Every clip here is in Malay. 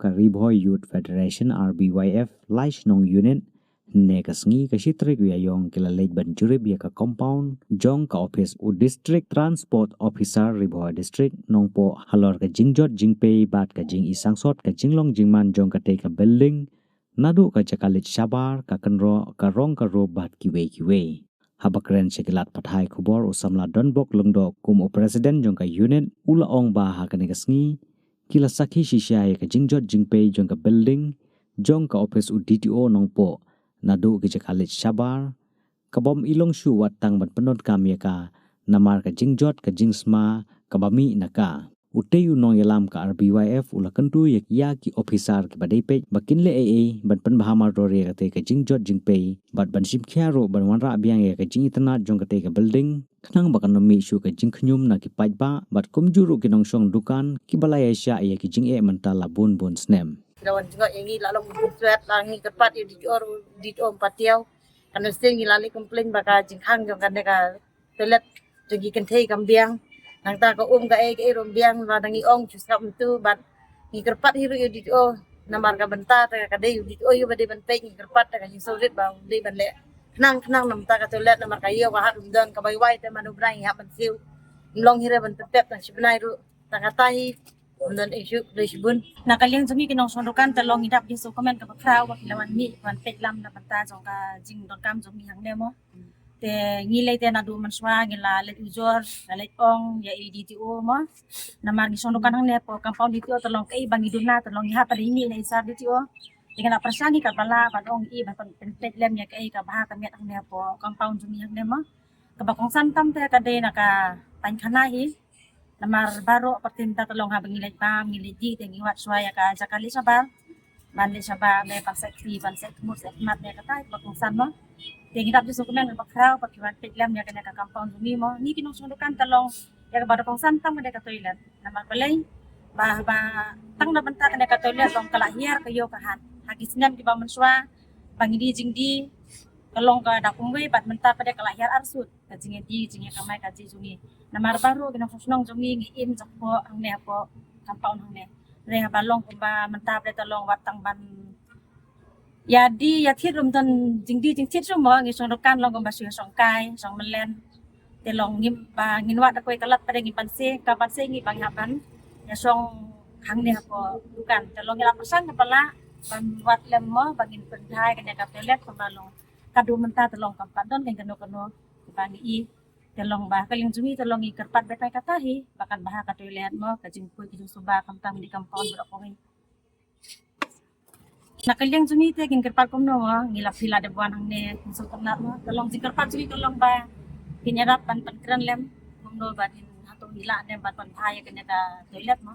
ka Riboy Youth Federation RBYF Laish Nong Unit ne kasngi ka shitrik ya yong kilalej banjurib ya ka compound jong ka office u district transport officer Riboy district nong po halor ka jingjot jingpei bat ka jing isangsot ka jinglong jingman jong ka te ka building nadu ka jakalit sabar ka kenro ka rong ka ro bat kiwe habakren sekilat pathai khubor usamla donbok lungdo kum o president jong ka unit ula ong ba ha ka kasngi kila sakhi shisha ka jingjot jingpei jong ka building jong ka office u DTO nong po nadu ke jakalit sabar kabom ilong shu watang ban penot kamya ka namar ka jingjot ka jingsma kabami naka uteyu nong yalam ka RBYF ula kentu ya ki officer ki badai pe bakin le AA ban pen bahamar rore ka te ka jingjot jingpei bat ban sim khyaro ban wanra biang ya ka jing itana jong ka te ka building khnang bakan mi shu ka jing khnyum na ki pajba bat kumjuru ki nong song dukan ki balaya sya ya ki jing e mantala bun snem lawan juga yang ini lalu buat langi kepat di om patiau karena sering ngilali komplain baka jinghang jong kan deka toilet jogi kentei kambiang nang ta ka ka rombiang wadangi ong jusap itu bat ngi kepat hiru di o namar ka benta ta ka dei di o yu bade ban pe ngi kepat ta ka solit ba dei ban le nang nam ta ka toilet namar ka yo ka hat dan ka bai wai ta manubrai ha ban siu long hira ban pep ta sibnai ru ta ka tai dan isu resibun nakaliang jumi kinong sondokan talong idap di komen ka pakraw wa kilawan mi wan petlam na banta jong ka jing don kam jumi hang nemo te ngilay te na du manswa ngila let ujor let ong ya DTO mo namar gi sondokan hang nepo compound DTO talong kay bangi duna talong iha pa ini na isa DTO dengan aprasani ka bala badong i ba petlem ya kay ka baha ka met hang nepo compound jumi hang nemo kabakong santam te ka de naka pankhanahi namar baro pertinta tolong habang ngilid pa ngilid di tengi wat suaya ka jakali sabar bandi sabar me paksakti pansek mo sa mat ne katay bakong san mo tengi dap so komen bakraw pakiwan petlam ya kana ka compound mi mo ni kinungsundukan talong ya baro kong santam ka toilet namar balay ba tang na banta kana ka toilet tong kalahiyar kayo kahan hagisnam ki ba manswa pangidi jingdi kalong ka dakungwe bat menta pada kalahiyar arsut kajinge di jinge kamay kaji jungi namar baru kinong susnong jungi ngiim jakpo ang ne po compound hang ne re balong kumba menta pada tolong watang ban ya di ya thit rum ton jingdi jing thit sumo ngi sondokan long kumba su songkai song melen telong ngim ba nginwat akoy kalat pada ngi panse ka panse ngi panghapan ya song hang ne po bukan telong ngila persan kepala ban wat lemmo bangin pendai kanya ka pelet pembalong kadu menta telong kampat don keng keno bangi i telong bah kaling jumi telong i kerpat betai katahi bahkan bah ka toilet mo ka jingpui ki suba kamtam di compound bro nakaling jumi te keng kerpat komno ngila pila de buan hang ne so ternat mo telong jing kerpat jumi telong ba kinyarap pan kren lem komno badin hatong hila ne ban pan phaya kenya ka toilet mo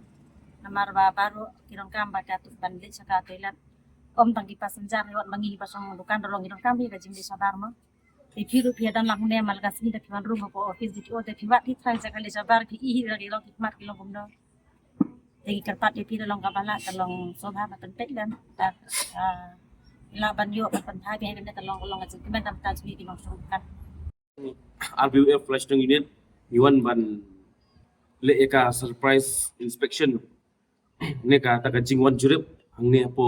namar ba baru kirong kam ba ka tu ban le sa ka toilet om tangki passenger lewat mangi pasang dukan dolong idong kami ka jingdi sabar mo ipiru piadan lang ne malgas ni dakiwan rumah po office di o dakiwat di trai sakali sabar ki ihi lagi long hikmat ki long kumdo tegi kerpat ipiru long kabala talong sobha matan petlan ta laban yo pan thai be kan talong long ajeng kemen tam ta jwi ki long sukan RBF Flash Unit yuan ban le eka surprise inspection ne ka ta ka jingwan jurip hang ne po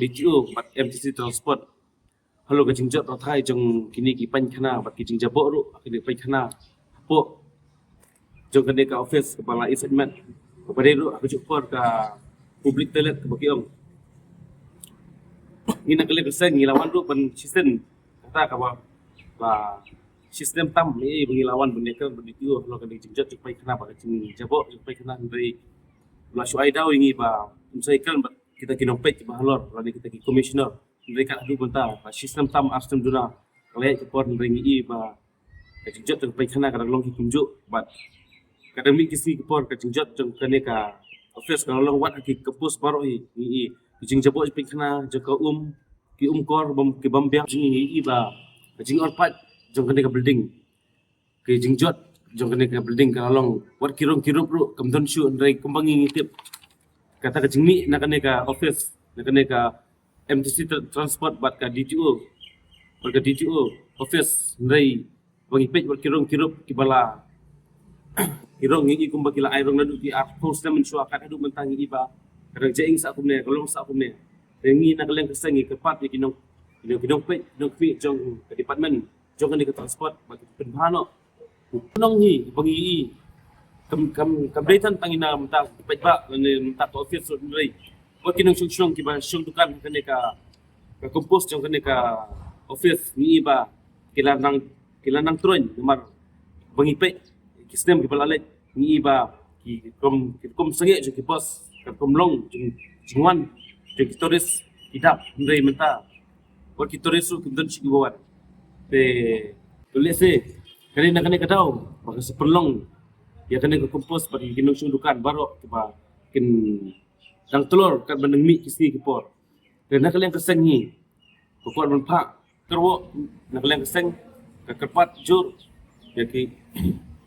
DTO bat MTC transport halo ka jingjot rathai jong kini ki pan khana bat ki jingjabo ru kini pan khana po jong kene ka office kepala assignment kepada ru aku cukor ka public toilet ke bakiong ina kele keseng ngilawan ru pan sistem kata ka ba sistem tam ni bengilawan bendeka DTO halo ka jingjot jong pan khana ba jingjabo jong pan khana dari la syuai daw ingi ba cycle kita kinompet ke bahalor lani kita ki commissioner mereka adu bentar sistem tam astem duna kalai ke por ringi i ba kejut teng pai khana kadang long ki kunjuk bat kadang mi kisi ke por kejut teng kene ka office kalau long wat ki kepus paro i jing jabo pai khana jaka ki kor bom ki bam biang jing i ba jing or pat jong kene ka building ki jingjot jong kene ka building kalau long wat kirong kirup ru kamdon shu ndai kumbangi ngitip kata ka jingmi na kane ka office na kane ka MTC transport bat ka DTO warga DTO office ndai bangi pej kirong kirup kibala Kirong ngi kum bakila airong nadu ti artos na mensuakan adu mentangi iba. Kadang jaing sa akum ne, kalong sa akum ne. Rengi nak leng kesengi kepat di kinong pe jong ke department jong kan ke transport bagi penbano. Nong hi bangi kam daitan tangina menta pet ba ne menta to office so ndrei. Ko kinong syung kiba syung dukan kan ka kompos jong kan ka office ni iba kilanang truan nomor bangi pe kisnem ki balalet ni iba ki kom senge jo ki bos kom long jingwan jo ki toris idap ndai menta ko ki toris su kundan chi bawan te tulis se kali nak kena kadau maka seperlong ya kena ke kompos bagi kinong sundukan baro kiba kin dang telur kat bandeng mi kisni ki por dan nak kalian kesengi pokok menpak terwo nak kalian keseng ke kerpat jur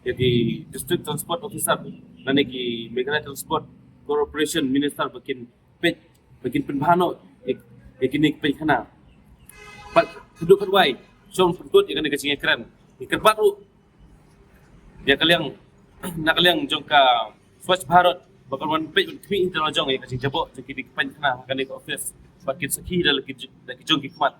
jadi district transport officer dan ki Meghalaya Transport Corporation Minister bikin penbano ikinik pe kana pat duduk perwai som putut yang kena kecing ekran kerpat ru dia kalian nak kalian jongka Swachh Bharat bakal man pe tmi internal jong kecing jabok jadi pen kana kena office bakin seki dalam jong hikmat